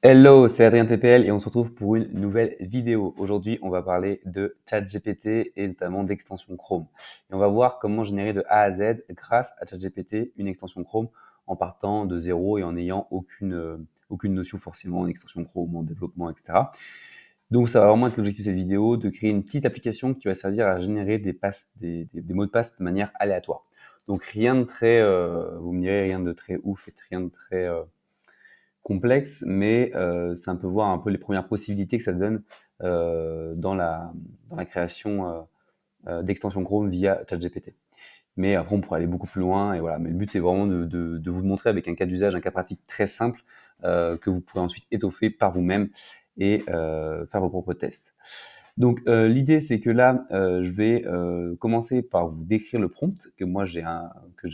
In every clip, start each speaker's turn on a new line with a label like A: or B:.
A: Hello, c'est Adrien TPL et on se retrouve pour une nouvelle vidéo. Aujourd'hui, on va parler de ChatGPT et notamment d'extension Chrome. Et on va voir comment générer de A à Z grâce à ChatGPT une extension Chrome en partant de zéro et en n'ayant aucune notion forcément en extension Chrome, en développement, etc. Donc ça va vraiment être l'objectif de cette vidéo, de créer une petite application qui va servir à générer des mots de passe de manière aléatoire. Donc rien de très, vous me direz, rien de très ouf et rien de très complexe, mais c'est un peu voir un peu les premières possibilités que ça donne dans la création d'extensions Chrome via ChatGPT. Mais après, on pourrait aller beaucoup plus loin. Et voilà. Mais le but, c'est vraiment de vous montrer avec un cas d'usage, un cas pratique très simple que vous pourrez ensuite étoffer par vous-même et faire vos propres tests. Donc, l'idée, c'est que là, je vais commencer par vous décrire le prompt que moi que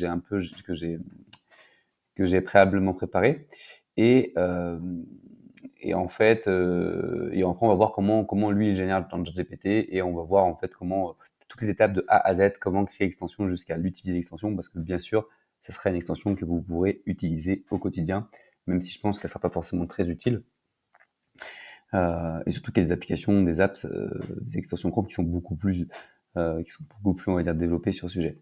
A: j'ai préalablement préparé. Et, euh, et en fait, et après, on va voir comment lui il génère dans ChatGPT et on va voir en fait comment toutes les étapes de A à Z, comment créer l'extension jusqu'à l'utiliser l'extension, parce que bien sûr, ce sera une extension que vous pourrez utiliser au quotidien, même si je pense qu'elle sera pas forcément très utile. Et surtout qu'il y a des applications, des apps, des extensions Chrome qui sont beaucoup plus, on va dire, développées sur le sujet.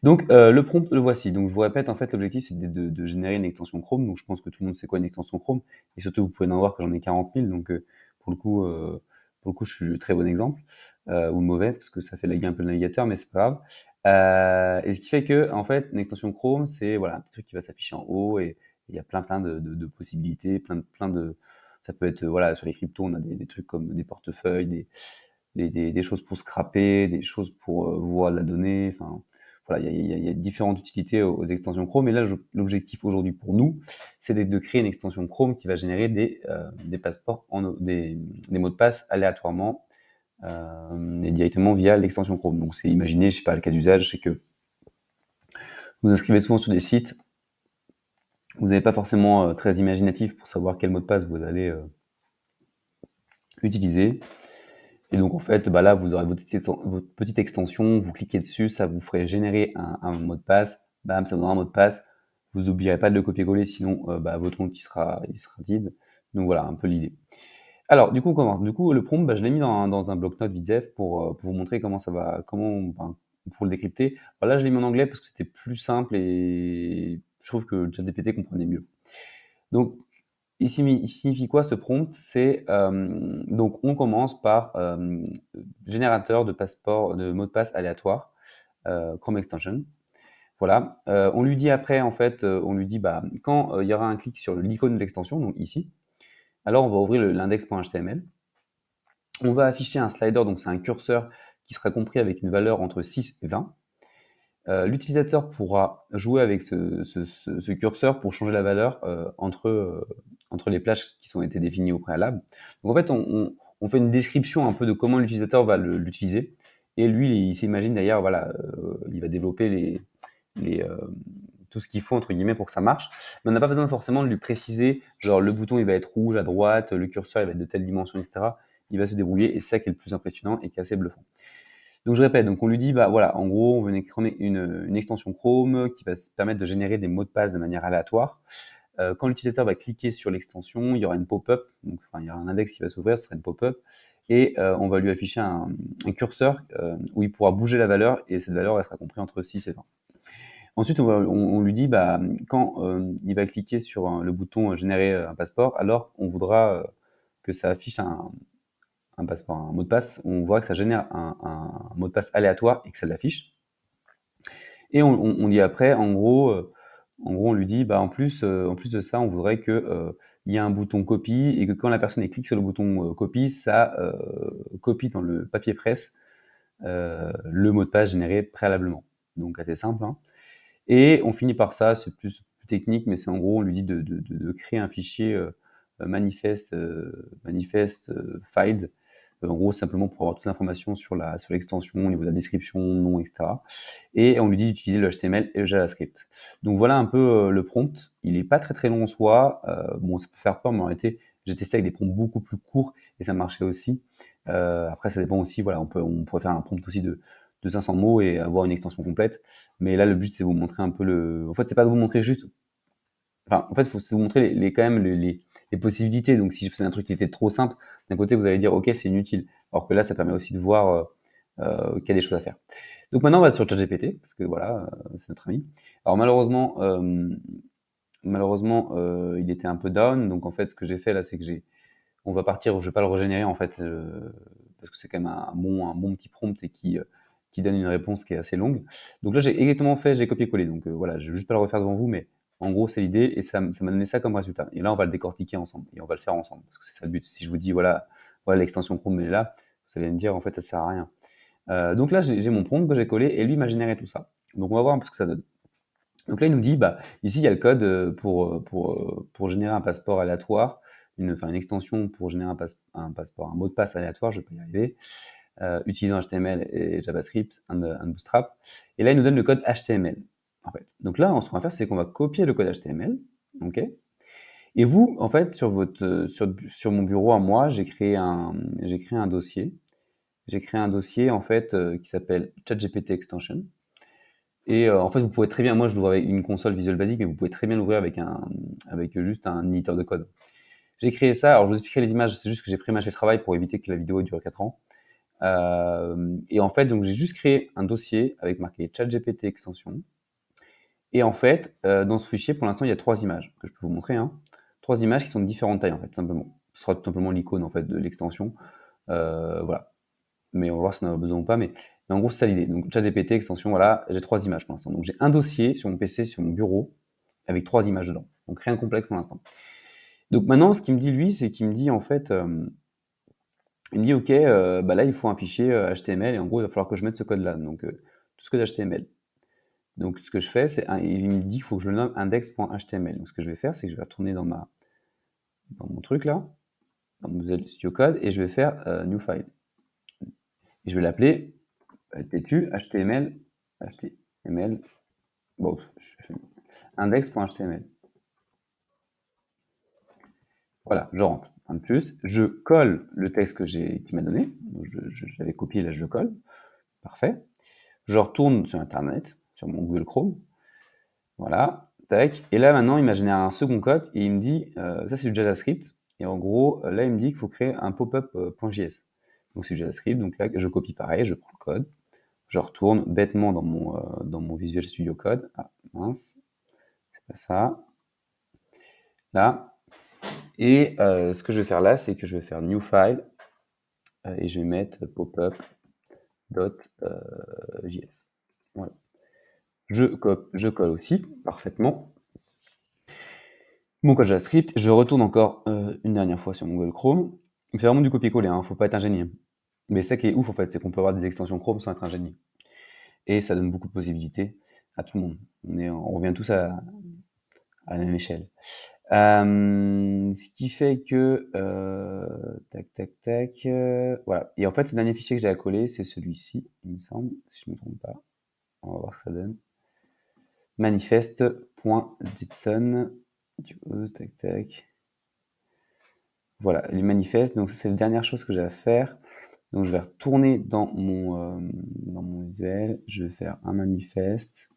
A: Donc le prompt, le voici. Donc je vous répète, en fait, l'objectif c'est de générer une extension Chrome. Donc je pense que tout le monde sait quoi une extension Chrome. Et surtout, vous pouvez en voir que j'en ai 40 000. Donc pour le coup, je suis le très bon exemple ou mauvais parce que ça fait laguer un peu le navigateur, mais c'est pas grave. Et ce qui fait que, en fait, une extension Chrome, c'est voilà un petit truc qui va s'afficher en haut et il y a plein de possibilités, plein de ça peut être voilà sur les cryptos, on a des trucs comme des portefeuilles, des choses pour scraper, des choses pour voir la donnée. Enfin, voilà, il y a différentes utilités aux extensions Chrome. Et là, l'objectif aujourd'hui pour nous, c'est de créer une extension Chrome qui va générer des passeports, des mots de passe aléatoirement et directement via l'extension Chrome. Donc, c'est imaginez, je sais pas, le cas d'usage, c'est que vous inscrivez souvent sur des sites, vous n'avez pas forcément très imaginatif pour savoir quel mot de passe vous allez utiliser. Et donc en fait, bah là, vous aurez votre petite extension, vous cliquez dessus, ça vous ferait générer un mot de passe, bam, ça vous donnera un mot de passe. Vous n'oublierez pas de le copier-coller, sinon bah, votre compte il sera vide. Donc voilà, un peu l'idée. Alors du coup, on commence. Du coup, le prompt, bah, je l'ai mis dans un bloc-notes VidDev pour vous montrer comment ça va, enfin, pour le décrypter. Alors là, je l'ai mis en anglais parce que c'était plus simple et je trouve que ChatGPT comprenait mieux. Donc ici, il signifie quoi ce prompt? C'est donc on commence par générateur de passeport, de mot de passe aléatoire, Chrome Extension. Voilà. On lui dit après, en fait, on lui dit bah, quand il y aura un clic sur l'icône de l'extension, donc ici, alors on va ouvrir l'index.html. On va afficher un slider, donc c'est un curseur qui sera compris avec une valeur entre 6 et 20. L'utilisateur pourra jouer avec ce curseur pour changer la valeur entre les plages qui ont été définies au préalable. Donc en fait, on fait une description un peu de comment l'utilisateur va l'utiliser. Et lui, il s'imagine d'ailleurs, voilà, il va développer les, tout ce qu'il faut entre guillemets pour que ça marche. Mais on n'a pas besoin forcément de lui préciser, genre le bouton il va être rouge à droite, le curseur il va être de telle dimension, etc. Il va se débrouiller et c'est ça qui est le plus impressionnant et qui est assez bluffant. Donc je répète, donc on lui dit, bah voilà, en gros, on veut une extension Chrome qui va se permettre de générer des mots de passe de manière aléatoire. Quand l'utilisateur va cliquer sur l'extension, il y aura une pop-up, donc enfin il y aura un index qui va s'ouvrir, ce sera une pop-up, et on va lui afficher un curseur où il pourra bouger la valeur, et cette valeur elle sera comprise entre 6 et 20. Ensuite, on lui dit, bah, quand il va cliquer sur le bouton générer un passeport, alors on voudra que ça affiche un passeport, un mot de passe, on voit que ça génère un mot de passe aléatoire et que ça l'affiche. Et on dit après, en gros, on lui dit, bah, en plus de ça, on voudrait que il y ait un bouton copie et que quand la personne clique sur le bouton copie, ça copie dans le papier presse le mot de passe généré préalablement. Donc assez simple. Hein. Et on finit par ça, c'est plus technique, mais c'est en gros, on lui dit de créer un fichier manifeste file en gros, simplement pour avoir toutes les informations sur l'extension, au niveau de la description, nom, etc. Et on lui dit d'utiliser le HTML et le JavaScript. Donc voilà un peu le prompt. Il n'est pas très très long en soi. Bon, ça peut faire peur, mais en réalité, j'ai testé avec des prompts beaucoup plus courts et ça marchait aussi. Après, ça dépend aussi. Voilà, on pourrait faire un prompt aussi de 500 mots et avoir une extension complète. Mais là, le but, c'est de vous montrer un peu le. En fait, c'est pas de vous montrer juste. Enfin, en fait, c'est de vous montrer quand même les les possibilités. Donc, si je faisais un truc qui était trop simple, d'un côté, vous allez dire, OK, c'est inutile. Alors que là, ça permet aussi de voir qu'il y a des choses à faire. Donc maintenant, on va sur ChatGPT, parce que voilà, c'est notre ami. Alors malheureusement, il était un peu down. Donc en fait, ce que j'ai fait là, c'est que on va partir, je vais pas le régénérer en fait, parce que c'est quand même un bon petit prompt et qui donne une réponse qui est assez longue. Donc là, j'ai exactement fait, j'ai copié-collé. Donc voilà, je vais juste pas le refaire devant vous, mais en gros, c'est l'idée et ça m'a donné ça comme résultat. Et là, on va le décortiquer ensemble et on va le faire ensemble parce que c'est ça le but. Si je vous dis voilà l'extension Chrome elle est là, vous allez me dire en fait, ça sert à rien. Donc là, j'ai mon prompt que j'ai collé et lui m'a généré tout ça. Donc on va voir un peu ce que ça donne. Donc là, il nous dit, bah, ici, il y a le code pour générer un passeport aléatoire, enfin, une extension pour générer un passeport, un mot de passe aléatoire, je vais pas y arriver, utilisant HTML et JavaScript, un Bootstrap. Et là, il nous donne le code HTML, en fait. Donc là, ce qu'on va faire, c'est qu'on va copier le code HTML, ok? Et vous, en fait, sur mon bureau à moi, j'ai créé un dossier. J'ai créé un dossier, en fait, qui s'appelle ChatGPT Extension. Et en fait, vous pouvez très bien, moi je l'ouvre avec une console Visual Basic, mais vous pouvez très bien l'ouvrir avec juste un éditeur de code. J'ai créé ça, alors je vous expliquerai les images, c'est juste que j'ai prémâché le travail pour éviter que la vidéo dure 4 ans. Et en fait, donc j'ai juste créé un dossier avec marqué ChatGPT extension. Et en fait, dans ce fichier, pour l'instant, il y a 3 images que je peux vous montrer. Hein. 3 images qui sont de différentes tailles, en fait, tout simplement. Ce sera tout simplement l'icône en fait de l'extension. Voilà. Mais on va voir si on en a besoin ou pas. Mais en gros, c'est ça l'idée. Donc, ChatGPT, extension, voilà, j'ai 3 images pour l'instant. Donc, j'ai un dossier sur mon PC, sur mon bureau, avec 3 images dedans. Donc, rien de complexe pour l'instant. Donc, maintenant, ce qu'il me dit, lui, c'est qu'il me dit, en fait, il me dit, OK, bah là, il faut un fichier HTML et en gros, il va falloir que je mette ce code-là. Donc, tout ce code HTML. Donc, ce que je fais, il me dit qu'il faut que je le nomme index.html. Donc, ce que je vais faire, c'est que je vais retourner dans mon truc là, dans mon Visual Studio Code, et je vais faire new file. Et je vais l'appeler ttu html, bon, index.html. Voilà, je rentre. Un de plus, je colle le texte qu'il m'a donné. Je l'avais copié, là je le colle. Parfait. Je retourne sur Internet, sur mon Google Chrome. Voilà, tac. Et là maintenant, il m'a généré un second code et il me dit, ça c'est du JavaScript. Et en gros, là il me dit qu'il faut créer un popup.js. Donc c'est du JavaScript. Donc là, je copie pareil, je prends le code. Je retourne bêtement dans mon Visual Studio Code. Ah, mince, c'est pas ça. Là. Et ce que je vais faire là, c'est que je vais faire New File et je vais mettre popup.js. Voilà. Je colle aussi parfaitement mon code JavaScript. Je retourne encore une dernière fois sur mon Google Chrome. C'est vraiment du copier-coller, hein, faut pas être ingénieux. Mais ça qui est ouf en fait, c'est qu'on peut avoir des extensions Chrome sans être ingénieux. Et ça donne beaucoup de possibilités à tout le monde. On revient tous à la même échelle. Ce qui fait que tac, voilà. Et en fait, le dernier fichier que j'ai à coller, c'est celui-ci, il me semble, si je me trompe pas. On va voir ce que ça donne. Manifest.json. Tac. Voilà, les manifestes. Donc ça, c'est la dernière chose que j'ai à faire. Donc je vais retourner dans mon visuel. Je vais faire un manifeste.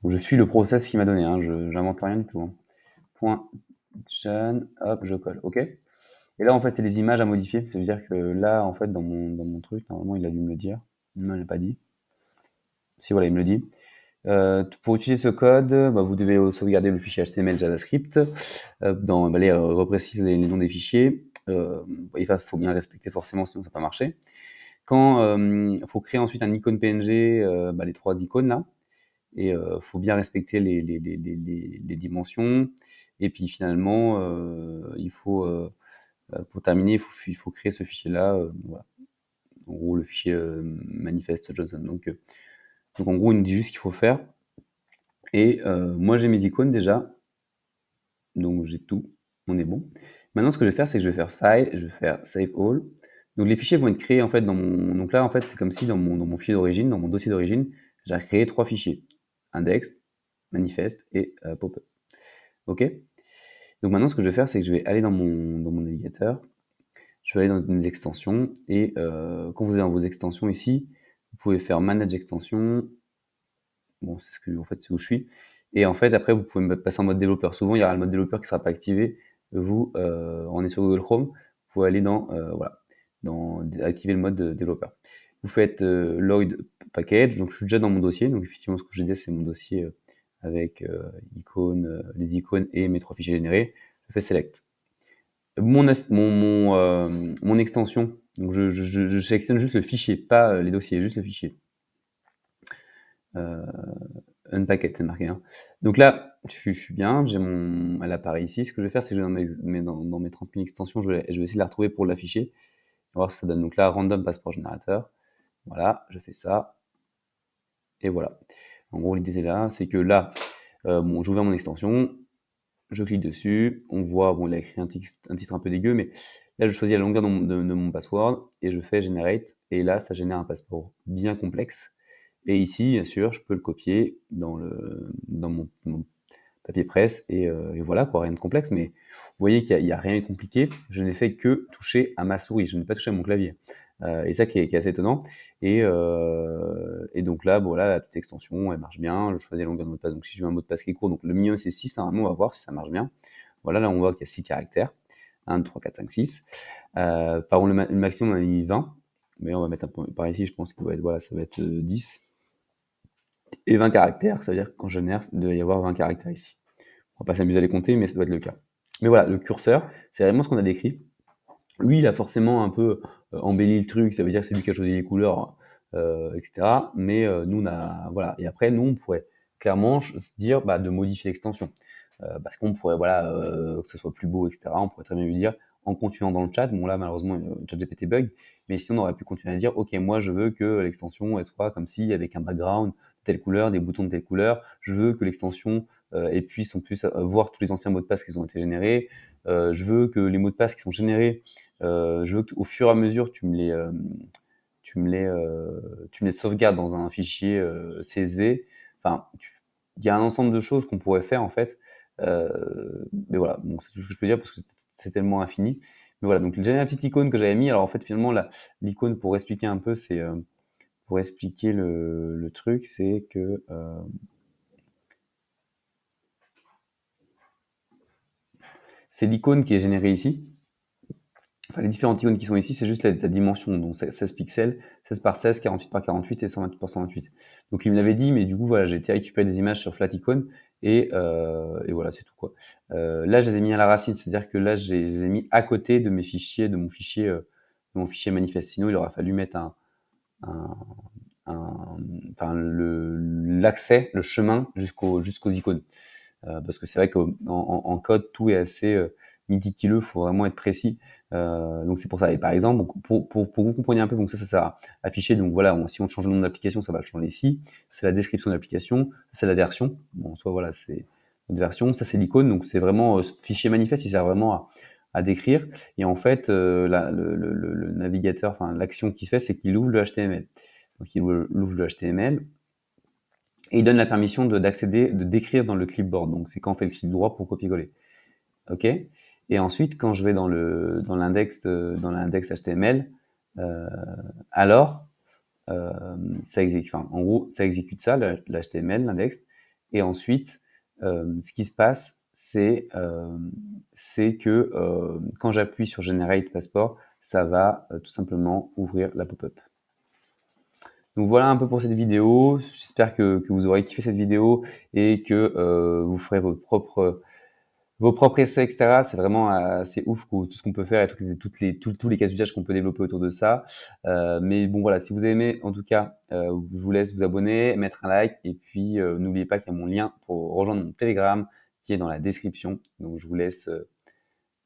A: Donc, je suis le process qu'il m'a donné. Hein. Je n'invente rien du tout. Hein. Point John, hop, je colle. OK. Et là, en fait, c'est les images à modifier. Ça veut dire que là, en fait, dans mon truc, normalement, il a dû me le dire. Non, il n'a pas dit. Si, voilà, il me le dit. Pour utiliser ce code, bah, vous devez sauvegarder le fichier HTML JavaScript. Allez, reprécise les noms des fichiers. Il faut bien respecter forcément, sinon ça ne va pas marcher. Quand il faut créer ensuite un icône PNG, les 3 icônes là. Et faut bien respecter les dimensions. Et puis finalement, il faut pour terminer, il faut créer ce fichier-là. Voilà. En gros, le fichier manifeste Johnson. Donc en gros, il nous dit juste ce qu'il faut faire. Et moi, j'ai mes icônes déjà. Donc j'ai tout. On est bon. Maintenant, ce que je vais faire, c'est que je vais faire File, je vais faire Save All. Donc les fichiers vont être créés en fait dans mon. Donc là, en fait, c'est comme si dans mon fichier d'origine, dans mon dossier d'origine, j'ai créé 3 fichiers index, manifeste et pop-up. OK. Donc maintenant, ce que je vais faire, c'est que je vais aller dans mon navigateur. Je vais aller dans mes extensions et quand vous êtes dans vos extensions ici, vous pouvez faire Manage Extension. Bon, c'est ce que en fait c'est où je suis. Et en fait, après, vous pouvez me passer en mode développeur. Souvent, il y aura le mode développeur qui ne sera pas activé. on est sur Google Chrome, vous pouvez aller voilà, activer le mode de développeur. Vous faites Lloyd Package, donc je suis déjà dans mon dossier, donc effectivement ce que je disais c'est mon dossier avec les icônes et mes 3 fichiers générés. Je fais Select. Mon extension, donc je sélectionne juste le fichier, pas les dossiers, juste le fichier. Unpacked, c'est marqué. Hein. Donc là, je suis bien, elle apparaît ici. Ce que je vais faire, c'est que dans mes 30 000 extensions, je vais essayer de la retrouver pour l'afficher. On va voir ce que ça donne. Donc là, random passeport générateur. Voilà, je fais ça. Et voilà. En gros, l'idée c'est là, c'est que là, j'ouvre mon extension, je clique dessus, on voit, bon, il a écrit un titre un peu dégueu, mais là, je choisis la longueur de mon password et je fais generate. Et là, ça génère un passeport bien complexe. Et ici, bien sûr, je peux le copier dans mon papier presse et voilà, quoi, rien de complexe. Mais vous voyez qu'il y a rien de compliqué. Je n'ai fait que toucher à ma souris, je n'ai pas touché à mon clavier. Et ça qui est assez étonnant. Et donc là, bon, là, la petite extension, elle marche bien. Je choisis la longueur de mot de passe. Donc si je veux un mot de passe qui est court, donc le minimum c'est 6, normalement, on va voir si ça marche bien. Voilà, là, on voit qu'il y a 6 caractères. 1, 2, 3, 4, 5, 6. Par contre, le maximum, on a mis 20. Mais on va mettre un peu par ici, je pense qu'il doit être, voilà, ça va être 10. Et 20 caractères, ça veut dire que quand je génère, il doit y avoir 20 caractères ici. On va pas s'amuser à les compter, mais ça doit être le cas. Mais voilà, le curseur, c'est vraiment ce qu'on a décrit. Lui, il a forcément un peu embelli le truc, ça veut dire que c'est lui qui a choisi les couleurs, etc. Mais nous, on a, voilà. Et après, nous, on pourrait clairement se dire de modifier l'extension. Parce qu'on pourrait, voilà, que ce soit plus beau, etc. On pourrait très bien lui dire, en continuant dans le chat, bon là, malheureusement, le chat GPT bug, mais sinon, on aurait pu continuer à dire, ok, moi, je veux que l'extension, elle soit comme si, avec un background de telle couleur, des boutons de telle couleur. Je veux que l'extension, on puisse voir tous les anciens mots de passe qui ont été générés. Je veux que les mots de passe qui sont générés, je veux qu'au fur et à mesure, tu me les sauvegardes dans un fichier CSV. Enfin, il y a un ensemble de choses qu'on pourrait faire en fait. Mais voilà, bon, c'est tout ce que je peux dire parce que c'est tellement infini. Mais voilà, donc j'ai la petite icône que j'avais mis. Alors en fait, finalement, l'icône pour expliquer un peu, c'est pour expliquer le truc, c'est que c'est l'icône qui est générée ici. Enfin, les différentes icônes qui sont ici, c'est juste la dimension. Donc 16 pixels, 16 par 16, 48 par 48 et 128 par 128. Donc il me l'avait dit, mais du coup, voilà, j'ai été récupérer des images sur Flaticon et voilà, c'est tout quoi. Là, je les ai mis à la racine, c'est-à-dire que là, je les ai mis à côté de mes fichiers, de mon fichier manifeste. Sinon, il aurait fallu mettre un, enfin, l'accès, le chemin jusqu'aux icônes. Parce que c'est vrai qu'en code, tout est assez méticuleux, il faut vraiment être précis. Donc c'est pour ça. Et par exemple, pour que vous compreniez un peu, donc ça sert à afficher. Donc voilà, si on change le nom de l'application, ça va le changer ici. C'est la description de l'application, c'est la version. Bon, soit voilà, c'est notre version. Ça c'est l'icône. Donc c'est vraiment ce fichier manifeste, il sert vraiment à décrire. Et en fait, le navigateur, enfin l'action qu'il fait, c'est qu'il ouvre le HTML. Donc il ouvre le HTML. Et il donne la permission d'accéder, de décrire dans le clipboard. Donc, c'est quand on fait le clic droit pour copier-coller. OK? Et ensuite, quand je vais dans l'index HTML, alors, ça exécute, enfin, en gros, ça exécute ça, l'HTML, l'index. Et ensuite, ce qui se passe, c'est que quand j'appuie sur Generate Passport, ça va tout simplement ouvrir la pop-up. Donc voilà un peu pour cette vidéo. J'espère que vous aurez kiffé cette vidéo et que vous ferez vos propres essais, etc. C'est vraiment assez ouf tout ce qu'on peut faire et tous les cas d'usage qu'on peut développer autour de ça. Mais bon voilà, si vous avez aimé, en tout cas, je vous laisse vous abonner, mettre un like et puis n'oubliez pas qu'il y a mon lien pour rejoindre mon Telegram qui est dans la description. Donc je vous laisse